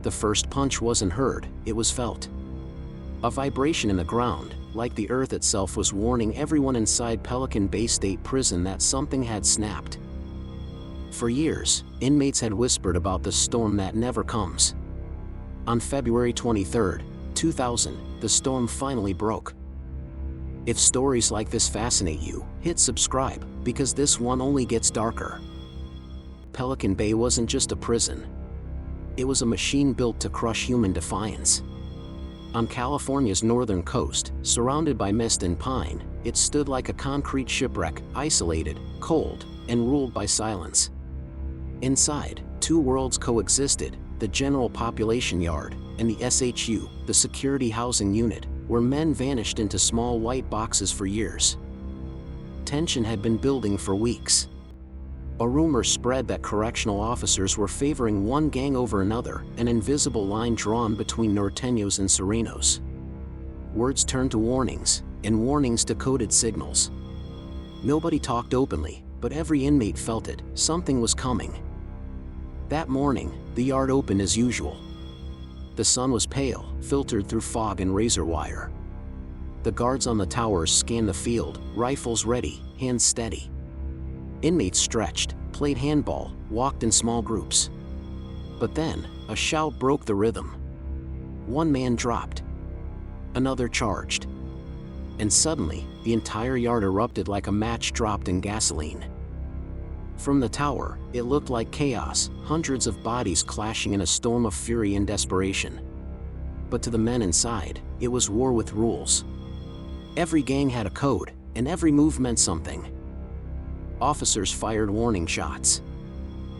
The first punch wasn't heard, it was felt. A vibration in the ground, like the earth itself was warning everyone inside Pelican Bay State Prison that something had snapped. For years, inmates had whispered about the storm that never comes. On February 23, 2000, the storm finally broke. If stories like this fascinate you, hit subscribe, because this one only gets darker. Pelican Bay wasn't just a prison. It was a machine built to crush human defiance. On California's northern coast, surrounded by mist and pine, it stood like a concrete shipwreck, isolated, cold, and ruled by silence. Inside, two worlds coexisted, the general population yard, and the SHU, the security housing unit, where men vanished into small white boxes for years. Tension had been building for weeks. A rumor spread that correctional officers were favoring one gang over another, an invisible line drawn between norteños and serenos. Words turned to warnings, and warnings to coded signals. Nobody talked openly, but every inmate felt it, something was coming. That morning, the yard opened as usual. The sun was pale, filtered through fog and razor wire. The guards on the towers scanned the field, rifles ready, hands steady. Inmates stretched, played handball, walked in small groups. But then, a shout broke the rhythm. One man dropped. Another charged. And suddenly, the entire yard erupted like a match dropped in gasoline. From the tower, it looked like chaos, hundreds of bodies clashing in a storm of fury and desperation. But to the men inside, it was war with rules. Every gang had a code, and every move meant something. Officers fired warning shots.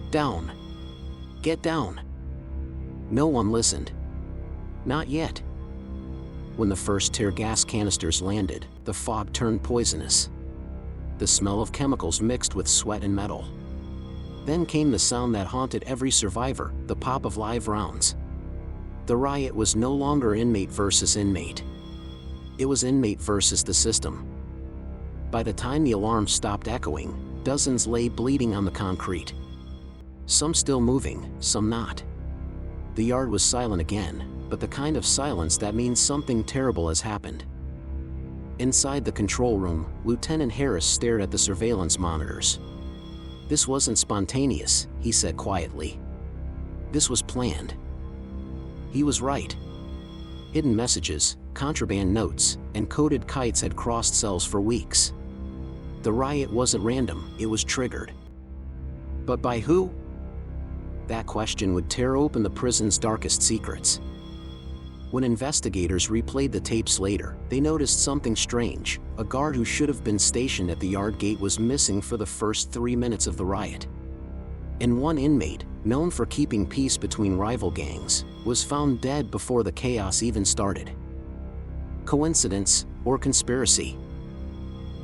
Down. Get down. No one listened. Not yet. When the first tear gas canisters landed, the fog turned poisonous. The smell of chemicals mixed with sweat and metal. Then came the sound that haunted every survivor, the pop of live rounds. The riot was no longer inmate versus inmate. It was inmate versus the system. By the time the alarm stopped echoing, dozens lay bleeding on the concrete. Some still moving, some not. The yard was silent again, but the kind of silence that means something terrible has happened. Inside the control room, Lieutenant Harris stared at the surveillance monitors. "This wasn't spontaneous," he said quietly. "This was planned." He was right. Hidden messages, contraband notes, and coded kites had crossed cells for weeks. The riot wasn't random, it was triggered. But by who? That question would tear open the prison's darkest secrets. When investigators replayed the tapes later, they noticed something strange. A guard who should have been stationed at the yard gate was missing for the first 3 minutes of the riot. And one inmate, known for keeping peace between rival gangs, was found dead before the chaos even started. Coincidence, or conspiracy?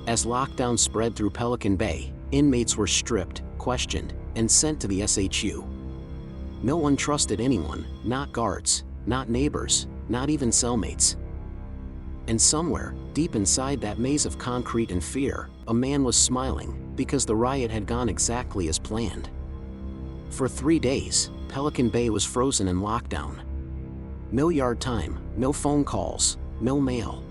As lockdown spread through Pelican Bay, inmates were stripped, questioned, and sent to the SHU. No one trusted anyone, not guards, not neighbors, not even cellmates. And somewhere, deep inside that maze of concrete and fear, a man was smiling, because the riot had gone exactly as planned. For 3 days, Pelican Bay was frozen in lockdown. No yard time, no phone calls, no mail.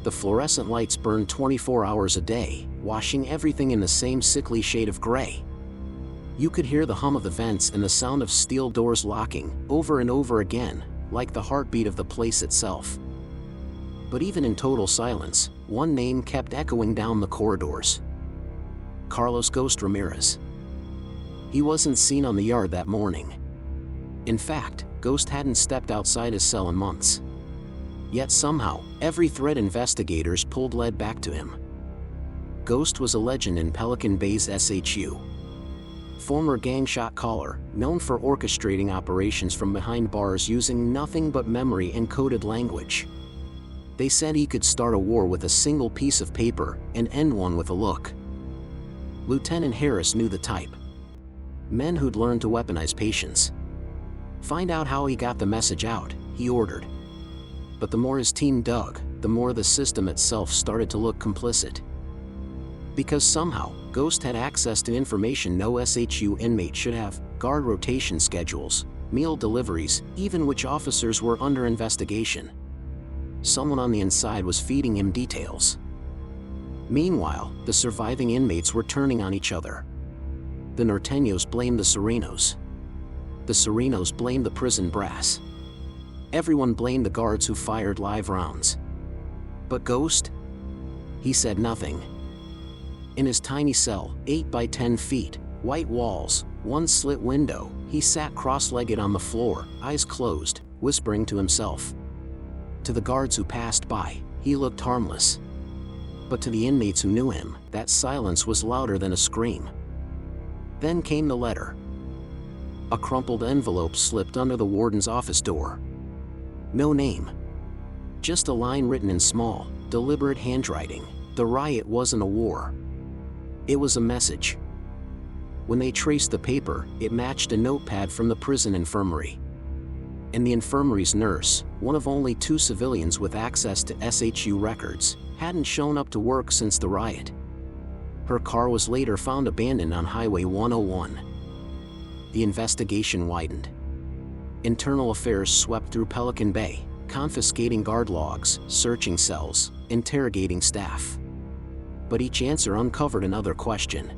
The fluorescent lights burned 24 hours a day, washing everything in the same sickly shade of gray. You could hear the hum of the vents and the sound of steel doors locking, over and over again, like the heartbeat of the place itself. But even in total silence, one name kept echoing down the corridors. Carlos "Ghost" Ramirez. He wasn't seen on the yard that morning. In fact, Ghost hadn't stepped outside his cell in months. Yet somehow, every thread investigators pulled led back to him. Ghost was a legend in Pelican Bay's SHU. Former gang shot caller, known for orchestrating operations from behind bars using nothing but memory and coded language. They said he could start a war with a single piece of paper and end one with a look. Lieutenant Harris knew the type. Men who'd learned to weaponize patience. Find out how he got the message out, he ordered. But the more his team dug, the more the system itself started to look complicit. Because somehow, Ghost had access to information no SHU inmate should have: guard rotation schedules, meal deliveries, even which officers were under investigation. Someone on the inside was feeding him details. Meanwhile, the surviving inmates were turning on each other. The norteños blamed the Serenos. The Serenos blamed the prison brass. Everyone blamed the guards who fired live rounds. But Ghost? He said nothing. In his tiny cell, 8 by 10 feet, white walls, one slit window, he sat cross-legged on the floor, eyes closed, whispering to himself. To the guards who passed by, he looked harmless. But to the inmates who knew him, that silence was louder than a scream. Then came the letter. A crumpled envelope slipped under the warden's office door. No name. Just a line written in small, deliberate handwriting. The riot wasn't a war. It was a message. When they traced the paper, it matched a notepad from the prison infirmary. And the infirmary's nurse, one of only 2 civilians with access to SHU records, hadn't shown up to work since the riot. Her car was later found abandoned on Highway 101. The investigation widened. Internal Affairs swept through Pelican Bay, confiscating guard logs, searching cells, interrogating staff. But each answer uncovered another question.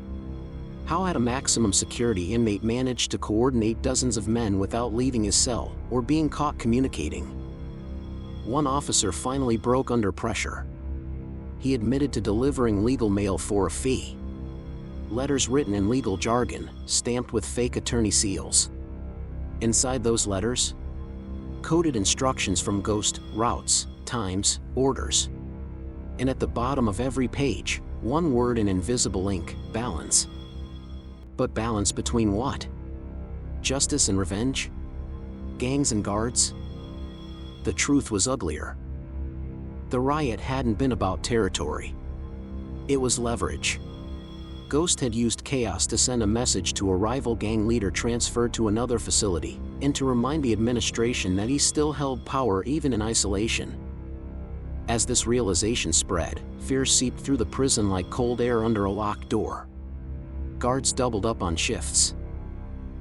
How had a maximum security inmate managed to coordinate dozens of men without leaving his cell or being caught communicating? One officer finally broke under pressure. He admitted to delivering legal mail for a fee. Letters written in legal jargon, stamped with fake attorney seals. Inside those letters, coded instructions from Ghost, routes, times, orders. And at the bottom of every page, one word in invisible ink: balance. But balance between what? Justice and revenge? Gangs and guards? The truth was uglier. The riot hadn't been about territory. It was leverage. Ghost had used chaos to send a message to a rival gang leader transferred to another facility, and to remind the administration that he still held power even in isolation. As this realization spread, fear seeped through the prison like cold air under a locked door. Guards doubled up on shifts.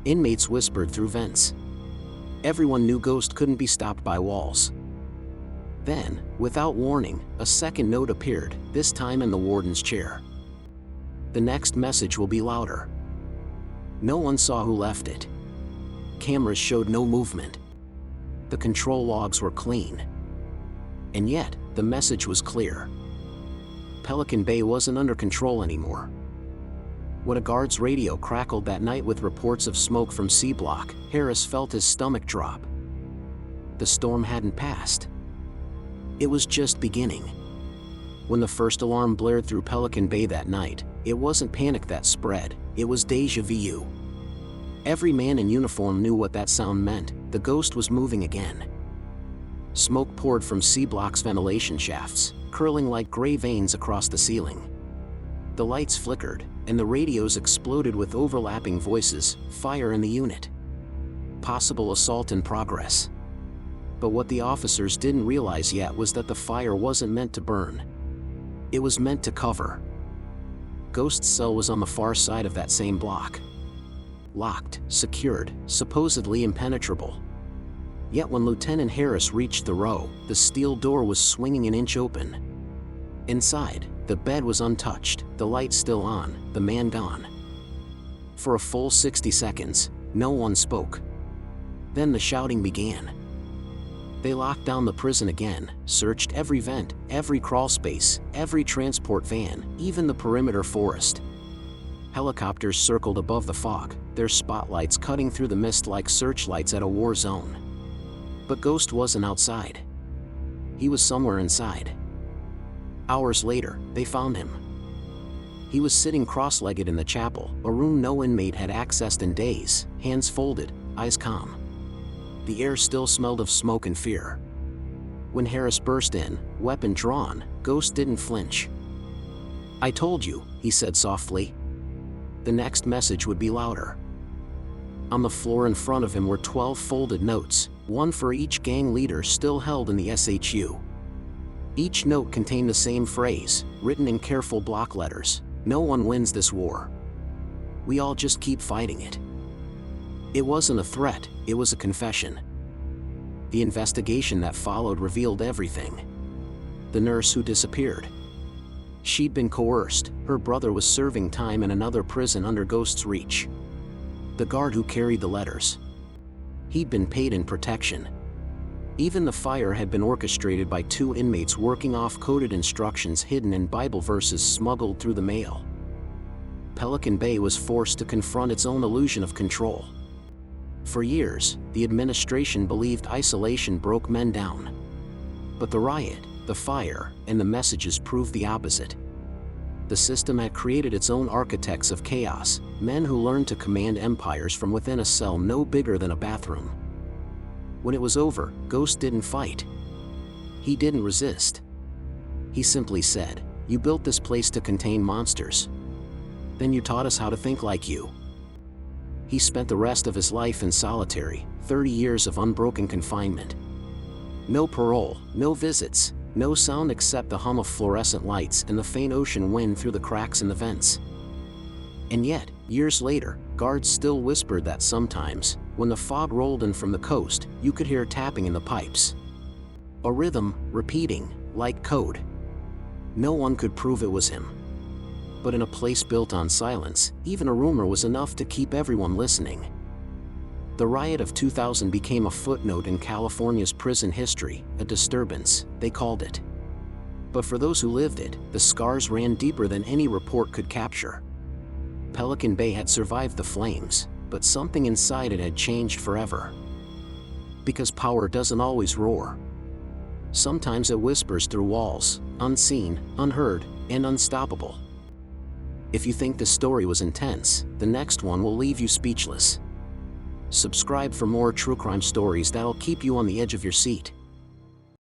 Inmates whispered through vents. Everyone knew Ghost couldn't be stopped by walls. Then, without warning, a second note appeared, this time in the warden's chair. The next message will be louder. No one saw who left it. Cameras showed no movement. The control logs were clean. And yet, the message was clear. Pelican Bay wasn't under control anymore. When a guard's radio crackled that night with reports of smoke from C Block, Harris felt his stomach drop. The storm hadn't passed. It was just beginning. When the first alarm blared through Pelican Bay that night, it wasn't panic that spread, it was déjà vu. Every man in uniform knew what that sound meant: the Ghost was moving again. Smoke poured from C Block's ventilation shafts, curling like gray veins across the ceiling. The lights flickered, and the radios exploded with overlapping voices: fire in the unit. Possible assault in progress. But what the officers didn't realize yet was that the fire wasn't meant to burn. It was meant to cover. Ghost's cell was on the far side of that same block. Locked, secured, supposedly impenetrable. Yet when Lieutenant Harris reached the row, the steel door was swinging an inch open. Inside, the bed was untouched, the light still on, the man gone. For a full 60 seconds, no one spoke. Then the shouting began. They locked down the prison again, searched every vent, every crawl space, every transport van, even the perimeter forest. Helicopters circled above the fog, their spotlights cutting through the mist like searchlights at a war zone. But Ghost wasn't outside. He was somewhere inside. Hours later, they found him. He was sitting cross-legged in the chapel, a room no inmate had accessed in days, hands folded, eyes calm. The air still smelled of smoke and fear. When Harris burst in, weapon drawn, Ghost didn't flinch. "I told you," he said softly. The next message would be louder. On the floor in front of him were 12 folded notes, one for each gang leader still held in the SHU. Each note contained the same phrase, written in careful block letters: "No one wins this war. We all just keep fighting it." It wasn't a threat, it was a confession. The investigation that followed revealed everything. The nurse who disappeared. She'd been coerced, her brother was serving time in another prison under Ghost's reach. The guard who carried the letters. He'd been paid in protection. Even the fire had been orchestrated by 2 inmates working off coded instructions hidden in Bible verses smuggled through the mail. Pelican Bay was forced to confront its own illusion of control. For years, the administration believed isolation broke men down. But the riot, the fire, and the messages proved the opposite. The system had created its own architects of chaos, men who learned to command empires from within a cell no bigger than a bathroom. When it was over, Ghost didn't fight. He didn't resist. He simply said, "You built this place to contain monsters. Then you taught us how to think like you." He spent the rest of his life in solitary, 30 years of unbroken confinement. No parole, no visits, no sound except the hum of fluorescent lights and the faint ocean wind through the cracks in the vents. And yet, years later, guards still whispered that sometimes, when the fog rolled in from the coast, you could hear tapping in the pipes. A rhythm, repeating, like code. No one could prove it was him. But in a place built on silence, even a rumor was enough to keep everyone listening. The riot of 2000 became a footnote in California's prison history, a disturbance, they called it. But for those who lived it, the scars ran deeper than any report could capture. Pelican Bay had survived the flames, but something inside it had changed forever. Because power doesn't always roar. Sometimes it whispers through walls, unseen, unheard, and unstoppable. If you think this story was intense, the next one will leave you speechless. Subscribe for more true crime stories that'll keep you on the edge of your seat.